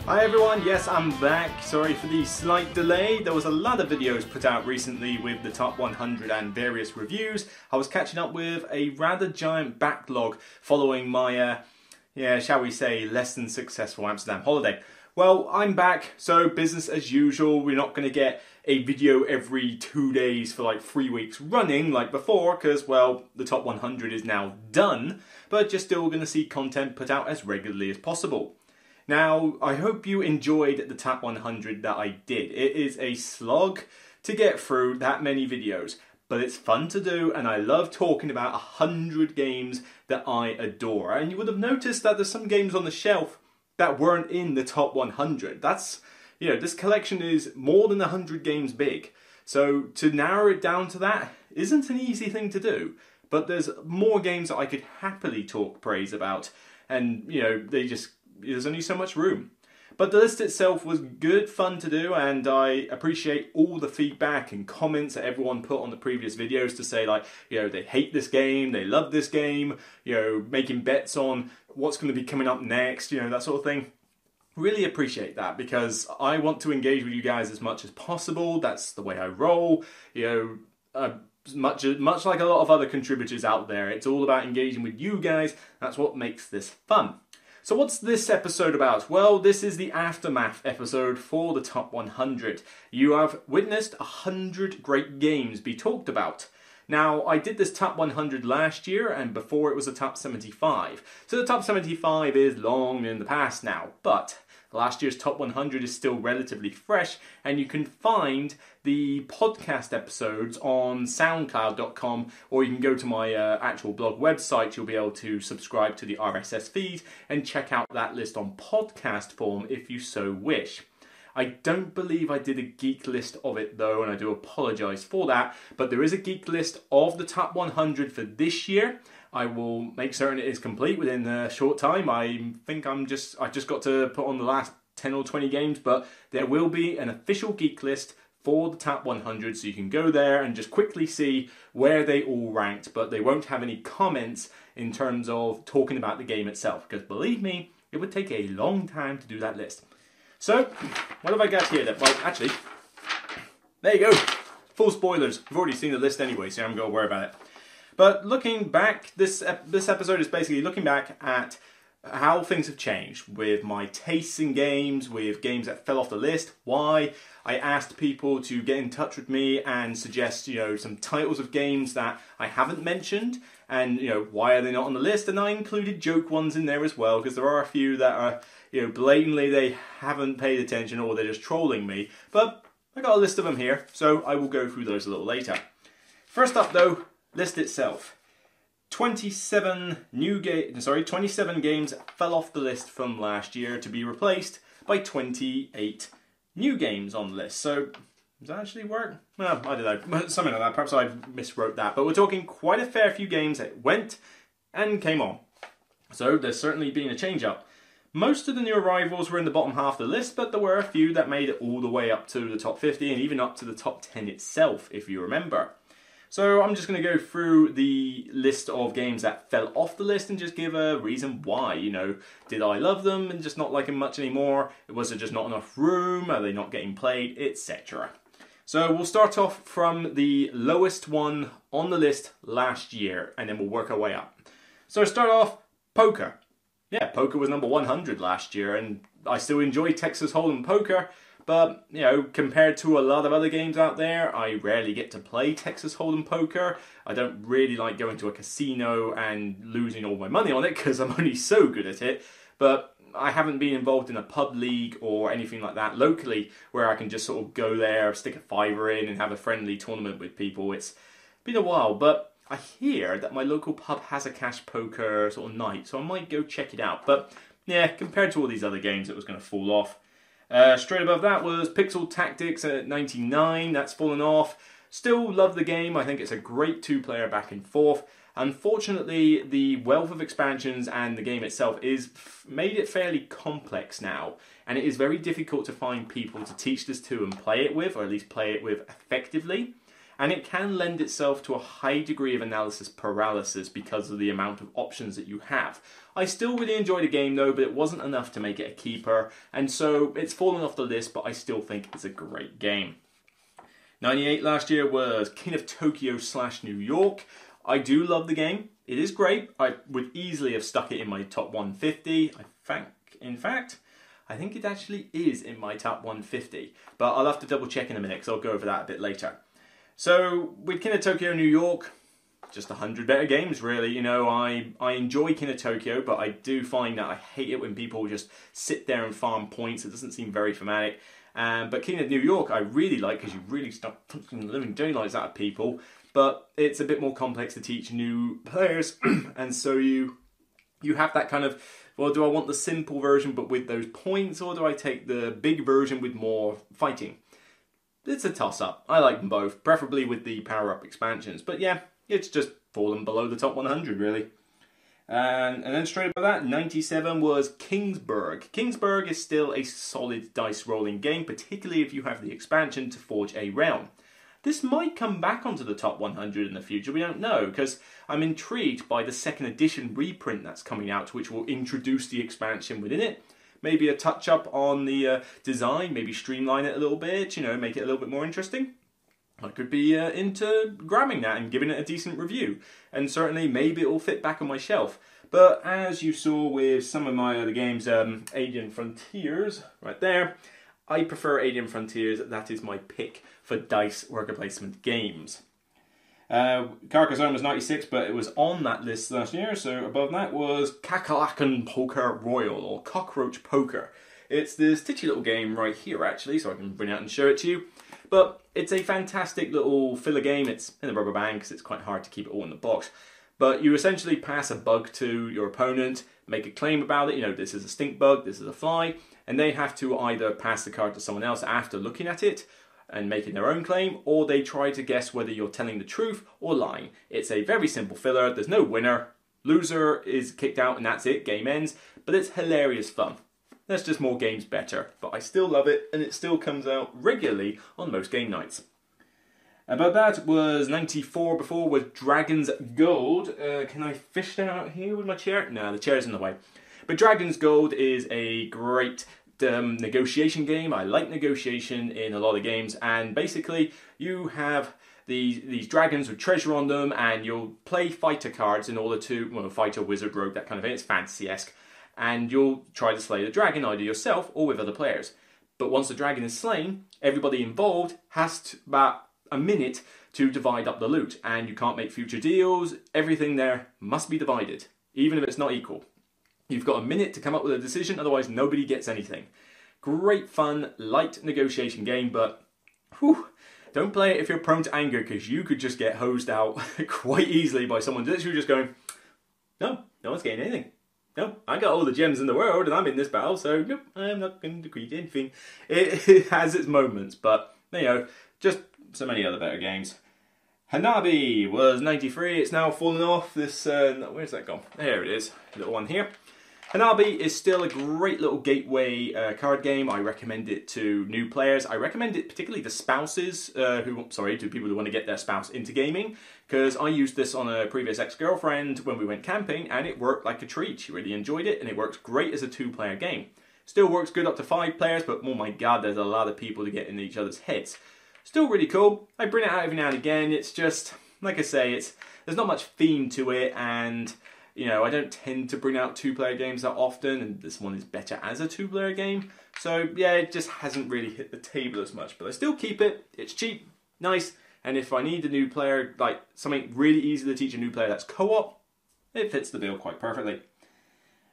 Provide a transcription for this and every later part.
Hi everyone, yes I'm back. Sorry for the slight delay. There was a lot of videos put out recently with the top 100 and various reviews. I was catching up with a rather giant backlog following my, shall we say, less than successful Amsterdam holiday. Well, I'm back, so business as usual. We're not going to get a video every 2 days for like 3 weeks running like before because, well, the top 100 is now done, but you're still going to see content put out as regularly as possible. Now, I hope you enjoyed the top 100 that I did. It is a slog to get through that many videos, but it's fun to do, and I love talking about 100 games that I adore. And you would have noticed that there's some games on the shelf that weren't in the top 100. That's, this collection is more than 100 games big. So to narrow it down to that isn't an easy thing to do. But there's more games that I could happily talk praise about, and there's only so much room. But the list itself was good fun to do, and I appreciate all the feedback and comments that everyone put on the previous videos to say, like, they hate this game, they love this game, making bets on what's going to be coming up next, that sort of thing. Really appreciate that, because I want to engage with you guys as much as possible. That's the way I roll. Much like a lot of other contributors out there, it's all about engaging with you guys. That's what makes this fun. So what's this episode about? Well, this is the aftermath episode for the top 100. You have witnessed 100 great games be talked about. Now, I did this top 100 last year, and before it was a top 75. So the top 75 is long in the past now, but last year's top 100 is still relatively fresh, and you can find the podcast episodes on soundcloud.com, or you can go to my actual blog website. You'll be able to subscribe to the RSS feed and check out that list on podcast form if you so wish. I don't believe I did a geek list of it though, and I do apologise for that, but there is a geek list of the top 100 for this year. I will make certain it is complete within a short time. I think I just got to put on the last 10 or 20 games, but there will be an official geek list for the top 100, so you can go there and just quickly see where they all ranked, but they won't have any comments in terms of talking about the game itself, because believe me, it would take a long time to do that list. So, what have I got here then? Well, actually, there you go. Full spoilers. You've already seen the list anyway, so I'm going to worry about it. But looking back, this episode is basically looking back at how things have changed with my tastes in games, with games that fell off the list, why I asked people to get in touch with me and suggest, some titles of games that I haven't mentioned, and, why are they not on the list, and I included joke ones in there as well, because there are a few that are, blatantly they haven't paid attention or they're just trolling me, but I got a list of them here, so I will go through those a little later. First up though, list itself. 27 games fell off the list from last year to be replaced by 28 new games on the list. So, does that actually work? Well, I don't know. Something like that. Perhaps I miswrote that. But we're talking quite a fair few games that went and came on. So, there's certainly been a change up. Most of the new arrivals were in the bottom half of the list, but there were a few that made it all the way up to the top 50 and even up to the top 10 itself, if you remember. So I'm just going to go through the list of games that fell off the list and just give a reason why. Did I love them and just not like them much anymore? Was there just not enough room? Are they not getting played? Etc. So we'll start off from the lowest one on the list last year, and then we'll work our way up. So start off, poker. Yeah, poker was number 100 last year, and I still enjoy Texas Hold'em poker. But, compared to a lot of other games out there, I rarely get to play Texas Hold'em poker. I don't really like going to a casino and losing all my money on it because I'm only so good at it. But I haven't been involved in a pub league or anything like that locally where I can just sort of go there, stick a fiver in and have a friendly tournament with people. It's been a while, but I hear that my local pub has a cash poker sort of night, so I might go check it out. But, yeah, compared to all these other games, it was going to fall off. Straight above that was Pixel Tactics at 99, that's fallen off. Still love the game, I think it's a great two-player back and forth. Unfortunately, the wealth of expansions and the game itself is made it fairly complex now, and it is very difficult to find people to teach this to and play it with, or at least play it with effectively. and it can lend itself to a high degree of analysis paralysis because of the amount of options that you have. I still really enjoyed the game though, but it wasn't enough to make it a keeper, and so it's fallen off the list, but I still think it's a great game. 98 last year was King of Tokyo / New York. I do love the game. It is great. I would easily have stuck it in my top 150. In fact, I think it actually is in my top 150. But I'll have to double check in a minute because I'll go over that a bit later. So with King of Tokyo New York, just 100 better games really. You know, I enjoy King of Tokyo, but I do find that I hate it when people just sit there and farm points. It doesn't seem very thematic. But King of New York I really like because you really start punching the living daylights out of people. But it's a bit more complex to teach new players, and so you have that kind of, well, do I want the simple version but with those points, or do I take the big version with more fighting? It's a toss-up. I like them both, preferably with the power-up expansions. But yeah, it's just fallen below the top 100, really. And then straight above that, 97 was Kingsburg. Kingsburg is still a solid dice-rolling game, particularly if you have the expansion to Forge a Realm. This might come back onto the top 100 in the future, we don't know, because I'm intrigued by the second edition reprint that's coming out, which will introduce the expansion within it. Maybe a touch-up on the design, maybe streamline it a little bit, you know, make it a little bit more interesting. I could be into grabbing that and giving it a decent review, and certainly maybe it will fit back on my shelf. But as you saw with some of my other games, Alien Frontiers, right there, I prefer Alien Frontiers. That is my pick for dice worker placement games. Carcassonne was 96, but it was on that list last year, so above that was Kakerlaken Poker Royal, or Cockroach Poker. It's this titchy little game right here, actually, so I can bring it out and show it to you. But it's a fantastic little filler game. It's in a rubber band because it's quite hard to keep it all in the box. But you essentially pass a bug to your opponent, make a claim about it, you know, this is a stink bug, this is a fly, and they have to either pass the card to someone else after looking at it and making their own claim, or they try to guess whether you're telling the truth or lying. It's a very simple filler, there's no winner, loser is kicked out and that's it, game ends, but it's hilarious fun. That's just more games better, but I still love it and it still comes out regularly on most game nights. Above that was 94 before with Dragon's Gold. Can I fish that out here with my chair? No, the chair's in the way. But Dragon's Gold is a great negotiation game. I like negotiation in a lot of games, and basically you have these dragons with treasure on them, and you'll play fighter cards in order to, well, fighter, wizard, rogue, that kind of thing. It's fantasy-esque. And you'll try to slay the dragon either yourself or with other players. But once the dragon is slain, everybody involved has about a minute to divide up the loot, and you can't make future deals. Everything there must be divided, even if it's not equal. You've got a minute to come up with a decision, otherwise nobody gets anything. Great fun, light negotiation game, but whew, don't play it if you're prone to anger, because you could just get hosed out quite easily by someone literally just going, no one's getting anything. No, I got all the gems in the world and I'm in this battle, so nope, I'm not going to agree to anything. It has its moments, but you know, just so many other better games. Hanabi was 93, it's now fallen off. This, where's that gone? There it is, little one here. Hanabi is still a great little gateway card game. I recommend it to new players. I recommend it particularly to spouses, to people who want to get their spouse into gaming, because I used this on a previous ex-girlfriend when we went camping, and it worked like a treat. She really enjoyed it, and it works great as a 2-player game. Still works good up to 5 players, but oh my god, there's a lot of people to get in each other's heads. Still really cool. I bring it out every now and again. It's just, like I say, there's not much theme to it, and you know, I don't tend to bring out 2-player games that often, and this one is better as a 2-player game. So yeah, it just hasn't really hit the table as much, but I still keep it. It's cheap, nice, and if I need a new player, like something really easy to teach a new player that's co-op, it fits the bill quite perfectly.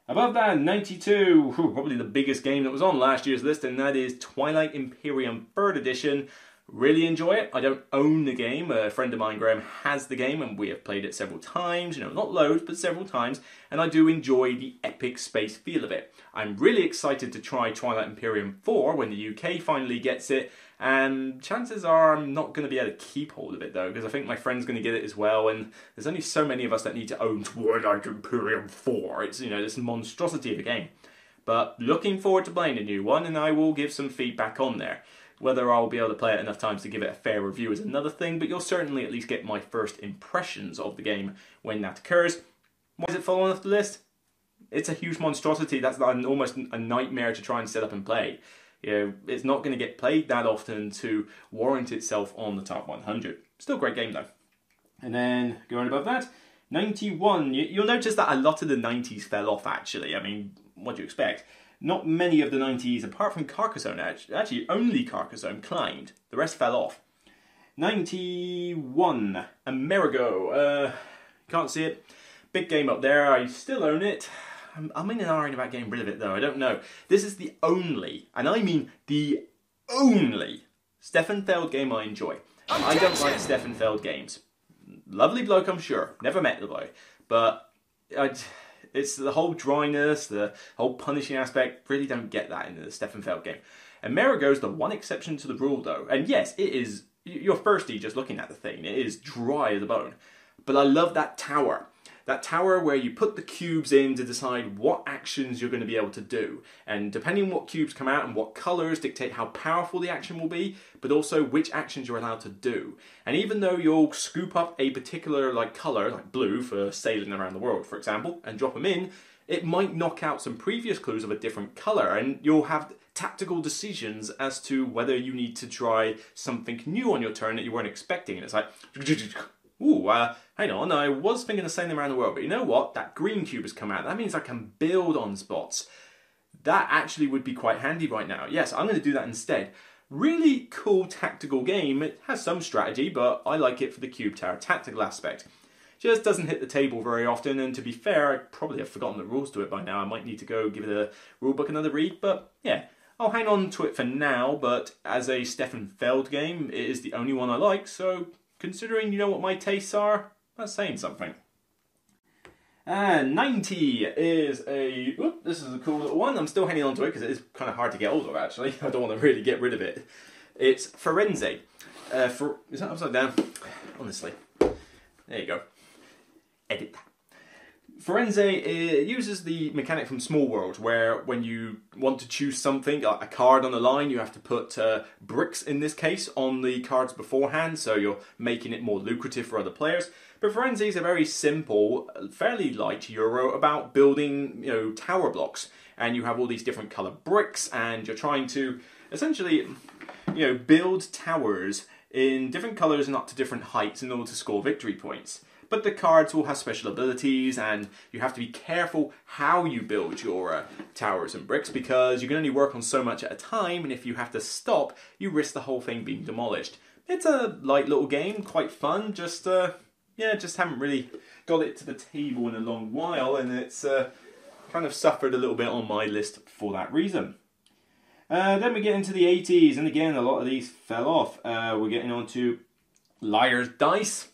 Above that, 92, probably the biggest game that was on last year's list, and that is Twilight Imperium 3rd Edition. Really enjoy it. I don't own the game. A friend of mine, Graham, has the game, and we have played it several times. You know, not loads, but several times. And I do enjoy the epic space feel of it. I'm really excited to try Twilight Imperium 4 when the UK finally gets it. And chances are I'm not going to be able to keep hold of it, though, because I think my friend's going to get it as well. And there's only so many of us that need to own Twilight Imperium 4. It's, you know, this monstrosity of a game. But looking forward to playing a new one, and I will give some feedback on there. Whether I'll be able to play it enough times to give it a fair review is another thing, but you'll certainly at least get my first impressions of the game when that occurs. Why is it falling off the list? It's a huge monstrosity. That's almost a nightmare to try and set up and play. You know, it's not going to get played that often to warrant itself on the top 100. Still a great game though. And then going above that, 91. You'll notice that a lot of the 90s fell off actually. I mean, what do you expect? Not many of the 90s, apart from Carcassonne, actually only Carcassonne climbed. The rest fell off. 91. Amerigo. Can't see it. Big game up there. I still own it. I'm in an argument about getting rid of it though. I don't know. This is the only, and I mean the only, Stefan Feld game I enjoy. I don't like Stefan Feld games. Lovely bloke, I'm sure. Never met the boy. But it's the whole dryness, the whole punishing aspect. Really don't get that in the Stefan Feld game. Amerigo's the one exception to the rule though. And yes, it is, you're thirsty just looking at the thing. It is dry as a bone. But I love that tower. That tower where you put the cubes in to decide what actions you're going to be able to do. And depending on what cubes come out and what colours dictate how powerful the action will be, but also which actions you're allowed to do. And even though you'll scoop up a particular colour, like blue for sailing around the world, for example, and drop them in, it might knock out some previous clues of a different colour, and you'll have tactical decisions as to whether you need to try something new on your turn that you weren't expecting. And it's like, ooh, hang on, I was thinking of sailing around the world, but you know what? That green cube has come out. That means I can build on spots. That actually would be quite handy right now. Yes, I'm going to do that instead. Really cool tactical game. It has some strategy, but I like it for the cube tower tactical aspect. Just doesn't hit the table very often, and to be fair, I probably have forgotten the rules to it by now. I might need to go give it a rulebook another read, but yeah. I'll hang on to it for now, but as a Stefan Feld game, it is the only one I like, so considering you know what my tastes are, that's saying something. 90 is a... Oops, this is a cool little one. I'm still hanging on to it because it is kind of hard to get hold of, actually. I don't want to really get rid of it. It's Forense. Is that upside down? Honestly. There you go. Edit that. Forense uses the mechanic from Small World, where when you want to choose something, like a card on the line, you have to put bricks, in this case, on the cards beforehand, so you're making it more lucrative for other players. But Forense is a very simple, fairly light Euro about building, tower blocks. And you have all these different coloured bricks, and you're trying to, essentially, build towers in different colours and up to different heights in order to score victory points. But the cards will have special abilities, and you have to be careful how you build your towers and bricks, because you can only work on so much at a time, and if you have to stop, you risk the whole thing being demolished. It's a light little game, quite fun, just haven't really got it to the table in a long while, and it's kind of suffered a little bit on my list for that reason. Then we get into the 80s, and again, a lot of these fell off. We're getting on to Liar's Dice.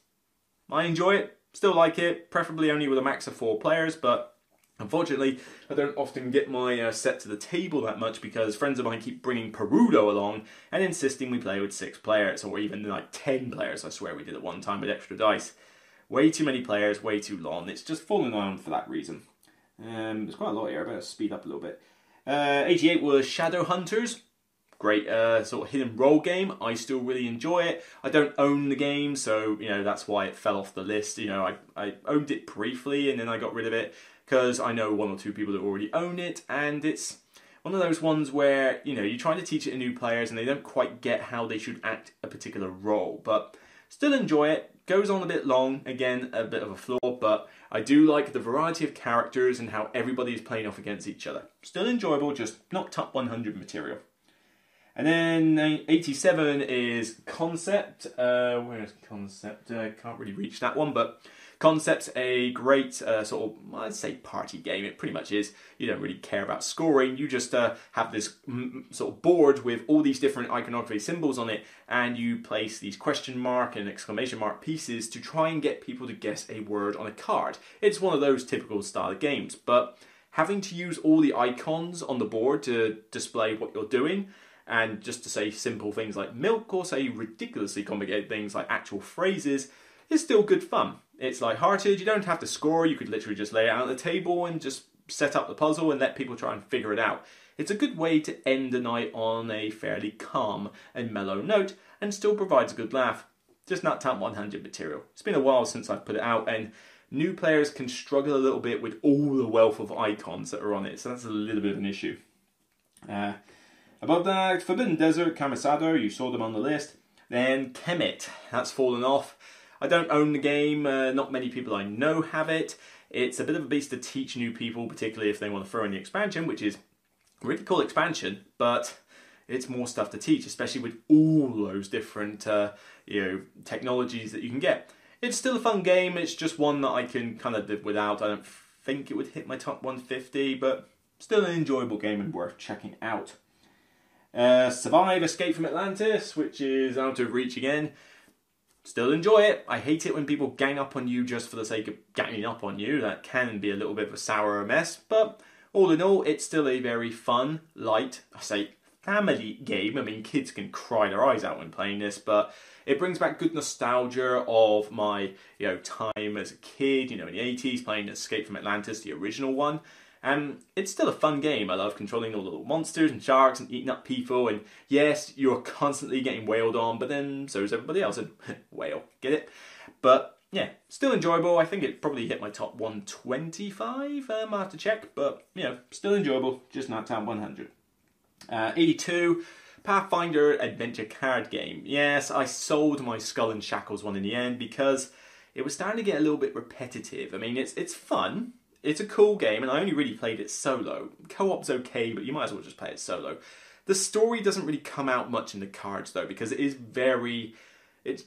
I enjoy it, still like it, preferably only with a max of 4 players, but unfortunately I don't often get my set to the table that much because friends of mine keep bringing Perudo along and insisting we play with 6 players, or even 10 players, I swear we did at one time with extra dice. Way too many players, way too long, it's just fallen on for that reason. There's quite a lot here, I better speed up a little bit. 88 was Shadow Hunters. Great sort of hidden role game. I still really enjoy it. I don't own the game, so that's why it fell off the list. I owned it briefly and then I got rid of it because I know 1 or 2 people that already own it, and it's one of those ones where you're trying to teach it to new players and they don't quite get how they should act a particular role, but still enjoy it. Goes on a bit long, again a bit of a flaw, but I do like the variety of characters and how everybody is playing off against each other. Still enjoyable, just not top 100 material. And then 87 is Concept. Where is Concept? Can't really reach that one, but Concept's a great sort of, I'd say, party game. It pretty much is. You don't really care about scoring. You just have this sort of board with all these different iconography symbols on it, and you place these question mark and exclamation mark pieces to try and get people to guess a word on a card. It's one of those typical style of games, but having to use all the icons on the board to display what you're doing, and just to say simple things like milk, or say ridiculously complicated things like actual phrases, is still good fun. It's light-hearted, you don't have to score, you could literally just lay it out on the table and just set up the puzzle and let people try and figure it out. it's a good way to end the night on a fairly calm and mellow note and still provides a good laugh. Just not top 100 material. It's been a while since I've put it out, and new players can struggle a little bit with all the wealth of icons that are on it, so that's a little bit of an issue. Above that, Forbidden Desert, Kamisado, you saw them on the list. Then Kemet, that's fallen off. I don't own the game, not many people I know have it. It's a bit of a beast to teach new people, particularly if they want to throw in the expansion, which is a really cool expansion, but it's more stuff to teach, especially with all those different technologies that you can get. It's still a fun game, it's just one that I can kind of live without. I don't think it would hit my top 150, but still an enjoyable game and worth checking out. Survive Escape from Atlantis, which is out of reach again. Still enjoy it. I hate it when people gang up on you just for the sake of ganging up on you. That can be a little bit of a sour mess, but all in all, it's still a very fun, light, family game. I mean, kids can cry their eyes out when playing this, but it brings back good nostalgia of my time as a kid, in the 80s, playing Escape from Atlantis, the original one. And it's still a fun game. I love controlling all the little monsters and sharks and eating up people. And yes, you're constantly getting wailed on, but then so is everybody else. And whale, get it? But yeah, still enjoyable. I think it probably hit my top 125. I'll have to check, but still enjoyable. Just not top 100. 82, Pathfinder Adventure card game. Yes, I sold my Skull and Shackles one in the end because it was starting to get a little bit repetitive. I mean, it's fun. It's a cool game, and I only really played it solo. Co-op's okay, but you might as well just play it solo. The story doesn't really come out much in the cards, though, because it's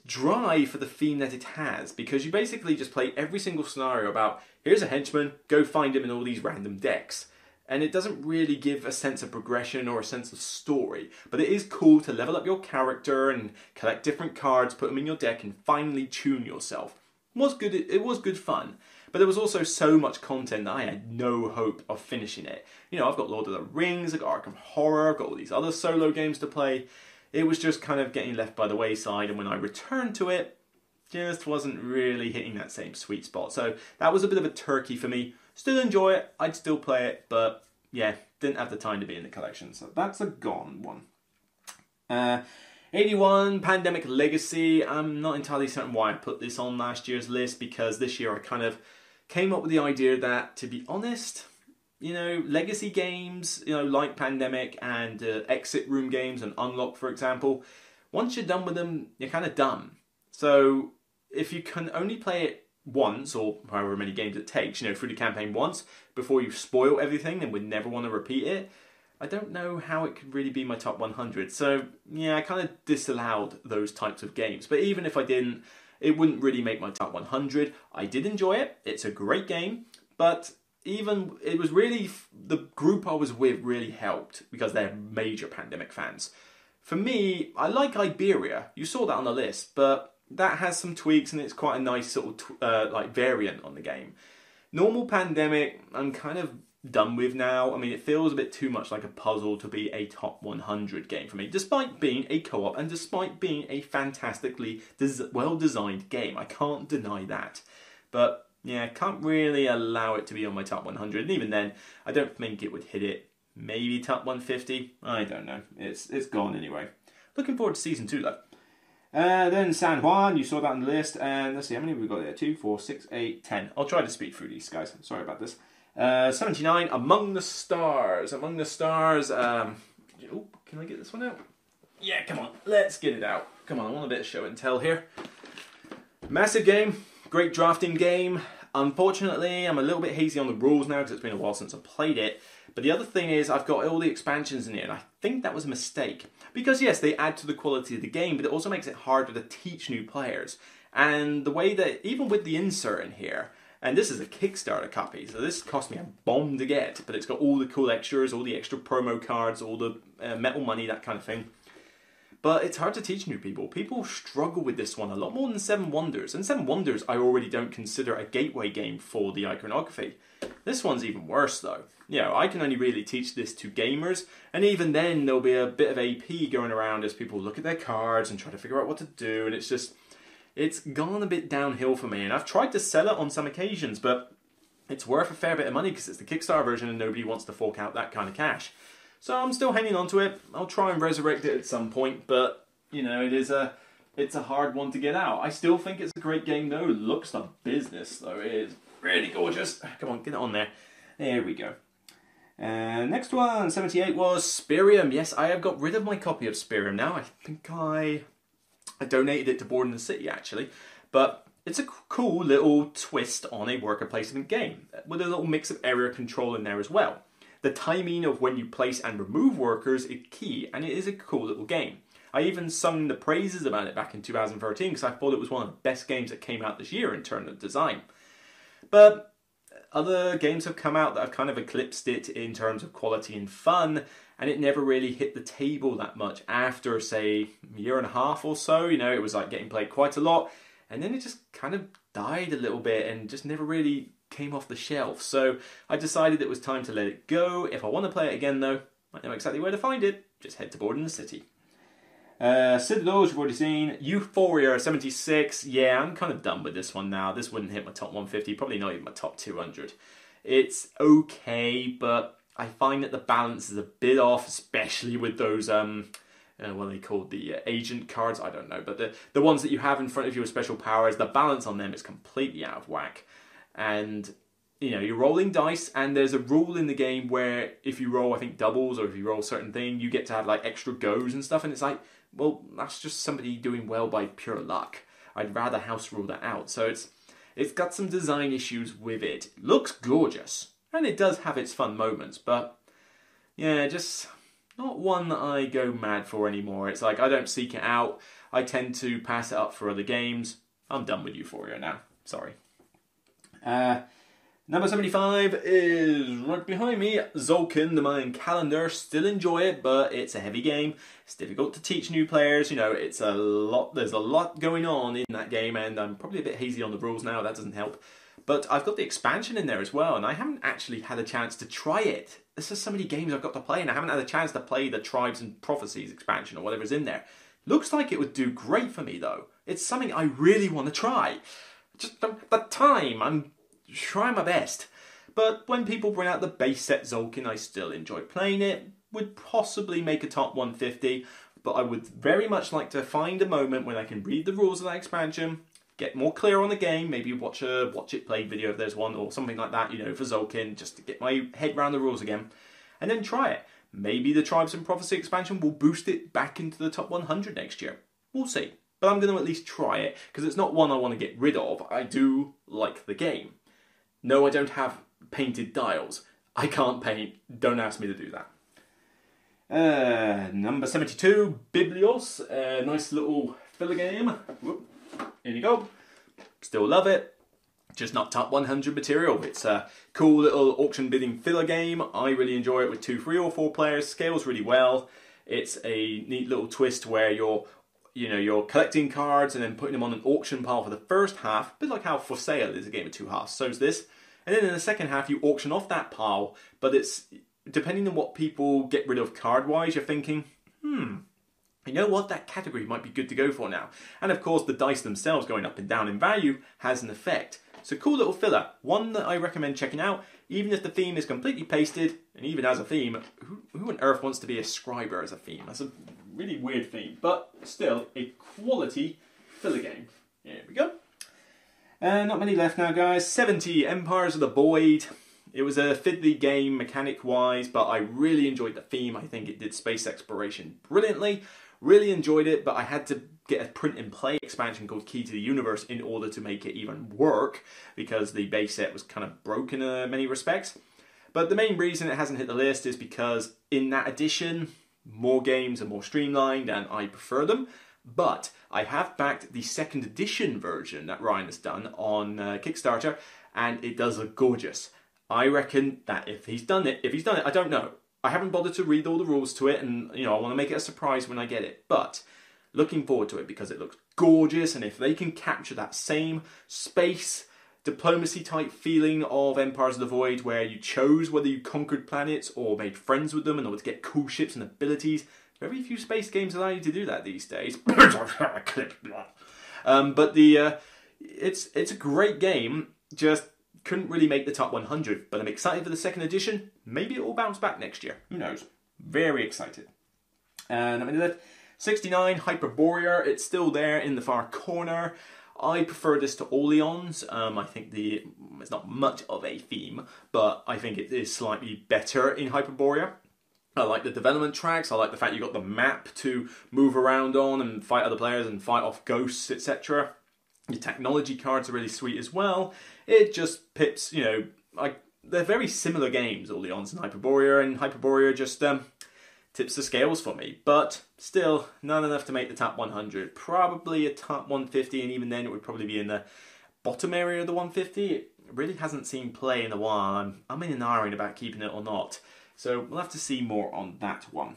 dry for the theme that it has, because you basically just play every single scenario about, here's a henchman, go find him in all these random decks. And it doesn't really give a sense of progression or a sense of story, but it is cool to level up your character and collect different cards, put them in your deck, and finally tune yourself. It was good fun. But there was also so much content that I had no hope of finishing it. I've got Lord of the Rings, I've got Arkham Horror, I've got all these other solo games to play. It was just kind of getting left by the wayside, and when I returned to it, just wasn't really hitting that same sweet spot. So that was a bit of a turkey for me. Still enjoy it, I'd still play it, but yeah, didn't have the time to be in the collection. So that's a gone one. 81, Pandemic Legacy. I'm not entirely certain why I put this on last year's list, because this year I kind of came up with the idea that, to be honest, legacy games, like Pandemic and Exit Room games and Unlock, for example, once you're done with them, you're kind of done. So if you can only play it once, or however many games it takes, through the campaign once, before you spoil everything and would never want to repeat it, I don't know how it could really be my top 100. So yeah, I kind of disallowed those types of games. But even if I didn't, it wouldn't really make my top 100. I did enjoy it. It's a great game. But it was really, the group I was with really helped, because they're major Pandemic fans. For me, I like Iberia. You saw that on the list, but that has some tweaks and it's quite a nice sort of variant on the game. Normal Pandemic, I'm kind of done with now. I mean, it feels a bit too much like a puzzle to be a top 100 game for me, despite being a co-op and despite being a fantastically well-designed game. I can't deny that. But yeah, can't really allow it to be on my top 100. And even then, I don't think it would hit it. Maybe top 150? I don't know. It's gone anyway. Looking forward to Season 2 though. Then San Juan, you saw that on the list. And let's see, how many have we got there? 2, 4, 6, 8, 10. I'll try to speed through these guys. Sorry about this. 79, Among the Stars. Among the Stars. Can I get this one out? Yeah, come on. Let's get it out. Come on, I want a bit of show and tell here. Massive game. Great drafting game. Unfortunately, I'm a little bit hazy on the rules now because it's been a while since I played it. But the other thing is, I've got all the expansions in here, and I think that was a mistake. Because yes, they add to the quality of the game, but it also makes it harder to teach new players. And the way that, even with the insert in here, and this is a Kickstarter copy, so this cost me a bomb to get, but it's got all the cool extras, all the extra promo cards, all the metal money, that kind of thing. But it's hard to teach new people. People struggle with this one a lot more than Seven Wonders. And Seven Wonders I already don't consider a gateway game for the iconography. This one's even worse though. I can only really teach this to gamers, and even then there'll be a bit of AP going around as people look at their cards and try to figure out what to do, and it's gone a bit downhill for me. And I've tried to sell it on some occasions, but it's worth a fair bit of money because it's the Kickstarter version and nobody wants to fork out that kind of cash. So I'm still hanging on to it. I'll try and resurrect it at some point, but you know, it's a hard one to get out. I still think it's a great game though. It looks like business though. It is really gorgeous. Come on, get it on there. There we go. And next one, 78, was Spearman. Yes, I have got rid of my copy of Spearman now. I think I donated it to Board in the City actually, but it's a cool little twist on a worker placement game with a little mix of area control in there as well. The timing of when you place and remove workers is key, and it is a cool little game. I even sung the praises about it back in 2013 because I thought it was one of the best games that came out this year in terms of design. But other games have come out that have kind of eclipsed it in terms of quality and fun, and it never really hit the table that much after, say, a year and a half or so. You know, it was like getting played quite a lot, and then it just kind of died a little bit and just never really came off the shelf. So I decided it was time to let it go. If I want to play it again though, I know exactly where to find it. Just head to Board in the City. Citadels, you've already seen. Yuphoria 76. Yeah, I'm kind of done with this one now. This wouldn't hit my top 150, probably not even my top 200. It's okay, but I find that the balance is a bit off, especially with those, what are they called? The agent cards? I don't know, but the ones that you have in front of you with special powers, the balance on them is completely out of whack. And, you know, you're rolling dice, and there's a rule in the game where if you roll, I think, doubles, or if you roll a certain thing, you get to have, like, extra goes and stuff, and it's like, well, that's just somebody doing well by pure luck. I'd rather house rule that out. So it's got some design issues with it. It looks gorgeous, and it does have its fun moments, but, yeah, just not one that I go mad for anymore. It's like, I don't seek it out. I tend to pass it up for other games. I'm done with Yuphoria now. Sorry. Number 75 is right behind me, Tzolk'in, the Mayan Calendar. Still enjoy it, but it's a heavy game. It's difficult to teach new players. You know, it's a lot. There's a lot going on in that game, and I'm probably a bit hazy on the rules now. That doesn't help. But I've got the expansion in there as well, and I haven't actually had a chance to try it. There's just so many games I've got to play, and I haven't had a chance to play the Tribes and Prophecies expansion or whatever's in there. Looks like it would do great for me, though. It's something I really want to try. Just the time. I'm trying my best. But when people bring out the base set Tzolk'in, I still enjoy playing it. Would possibly make a top 150, but I would very much like to find a moment when I can read the rules of that expansion, get more clear on the game, maybe watch it played video if there's one, or something like that, you know, for Tzolk'in, just to get my head around the rules again, and then try it. Maybe the Tribes and Prophecy expansion will boost it back into the top 100 next year. We'll see. But I'm going to at least try it, because it's not one I want to get rid of. I do like the game. No, I don't have painted dials. I can't paint. Don't ask me to do that. Number 72, Biblios. Nice little filler game. Whoop. Here you go. Still love it. Just not top 100 material. It's a cool little auction bidding filler game. I really enjoy it with 2, 3 or 4 players. Scales really well. It's a neat little twist where you're collecting cards and then putting them on an auction pile for the first half. A bit like how For Sale is a game of 2 halves. So is this. And then in the second half, you auction off that pile, but it's, depending on what people get rid of card-wise, you're thinking, you know what, that category might be good to go for now. And of course, the dice themselves going up and down in value has an effect. So cool little filler, one that I recommend checking out, even if the theme is completely pasted, and even as a theme, who on earth wants to be a scriber as a theme? That's a really weird theme, but still a quality filler game. Here we go. Not many left now, guys. 70, Empires of the Void. It was a fiddly game mechanic-wise, but I really enjoyed the theme. I think it did space exploration brilliantly. Really enjoyed it, but I had to get a print-and-play expansion called Key to the Universe in order to make it even work, because the base set was kind of broken in many respects. But the main reason it hasn't hit the list is because in that edition, more games are more streamlined and I prefer them. But I have backed the 2nd edition version that Ryan has done on Kickstarter, and it does look gorgeous. I reckon that if he's done it, I don't know. I haven't bothered to read all the rules to it, and I want to make it a surprise when I get it. But looking forward to it because it looks gorgeous, and if they can capture that same space diplomacy type feeling of Empires of the Void, where you chose whether you conquered planets or made friends with them in order to get cool ships and abilities. Very few space games allow you to do that these days. But it's a great game. Just couldn't really make the top 100. But I'm excited for the 2nd edition. Maybe it will bounce back next year. Who knows? Very excited. And I mean, that 69 Hyperborean, it's still there in the far corner. I prefer this to Oleon's. I think it's not much of a theme, but I think it is slightly better in Hyperborean. I like the development tracks. I like the fact you got the map to move around on and fight other players and fight off ghosts, etc. Your technology cards are really sweet as well. It just pips, you know, like they're very similar games, Oleon's and Hyperborean, and Hyperborean just tips the scales for me. But still, not enough to make the top 100. Probably a top 150, and even then it would probably be in the bottom area of the 150. It really hasn't seen play in a while. I'm in an iron about keeping it or not. So we'll have to see more on that one.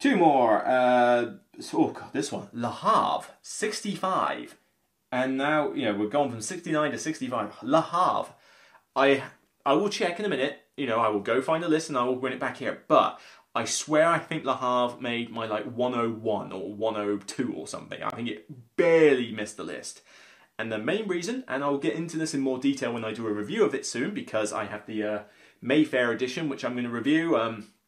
Two more. Oh god, this one. Lahar, 65. And now, you know, we're going from 69 to 65. Lahar. I will check in a minute. You know, I will go find a list and I will bring it back here. But I swear I think Lahar made my like 101 or 102 or something. I think it barely missed the list. And the main reason, and I'll get into this in more detail when I do a review of it soon, because I have the Mayfair edition, which I'm going to review.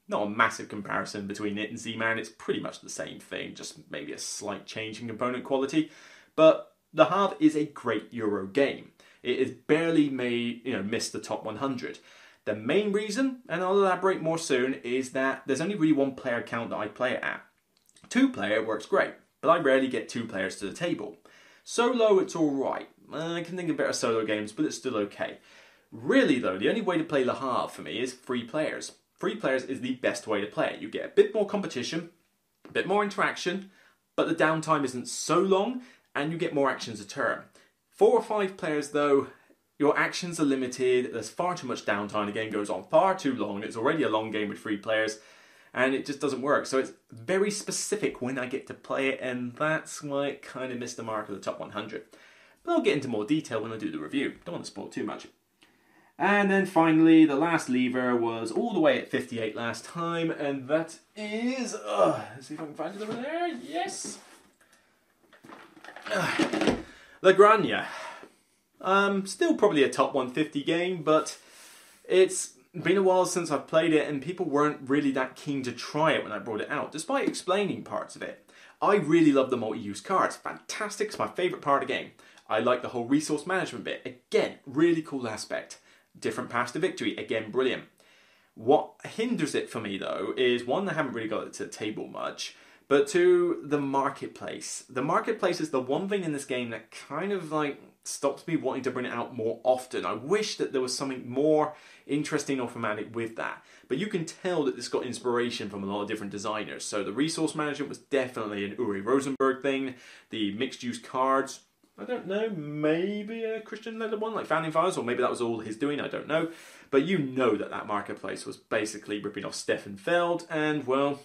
Not a massive comparison between it and Z-Man. It's pretty much the same thing, just maybe a slight change in component quality. But Lahar is a great Euro game. It is barely missed the top 100. The main reason, and I'll elaborate more soon, is that there's only really one player count that I play it at. 2-player works great, but I rarely get 2 players to the table. Solo, it's alright. I can think of better solo games, but it's still okay. Really though, the only way to play Lahar for me is 3 players. 3 players is the best way to play it. You get a bit more competition, a bit more interaction, but the downtime isn't so long, and you get more actions a turn. 4 or 5 players though, your actions are limited, there's far too much downtime, the game goes on far too long, it's already a long game with 3 players, and it just doesn't work. So it's very specific when I get to play it, and that's why it kind of missed the mark of the top 100. But I'll get into more detail when I do the review, don't want to spoil too much. And then finally, the last lever was all the way at 58 last time, and that is... let's see if I can find it over there. Yes! The Granya. Still probably a top 150 game, but it's been a while since I've played it, and people weren't really that keen to try it when I brought it out, despite explaining parts of it. I really love the multi-use cards. Fantastic, it's my favourite part of the game. I like the whole resource management bit. Again, really cool aspect. Different paths to victory, again, brilliant. What hinders it for me though is, one, I haven't really got it to the table much, but 2, the marketplace. The marketplace is the one thing in this game that kind of like stops me wanting to bring it out more often. I wish that there was something more interesting or thematic with that. But you can tell that this got inspiration from a lot of different designers. So the resource management was definitely an Uri Rosenberg thing. The mixed use cards, I don't know, maybe a Christian-led one like Founding Fathers, or maybe that was all his doing, I don't know. But you know that marketplace was basically ripping off Stefan Feld, and well,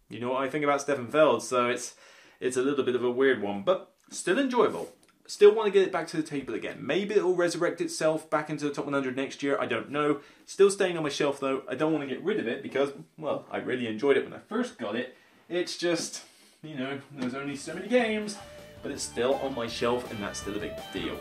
you know what I think about Stefan Feld, so it's a little bit of a weird one, but still enjoyable. Still want to get it back to the table again. Maybe it'll resurrect itself back into the top 100 next year, I don't know. Still staying on my shelf though, I don't want to get rid of it because, well, I really enjoyed it when I first got it. It's just, you know, there's only so many games. But it's still on my shelf, and that's still a big deal.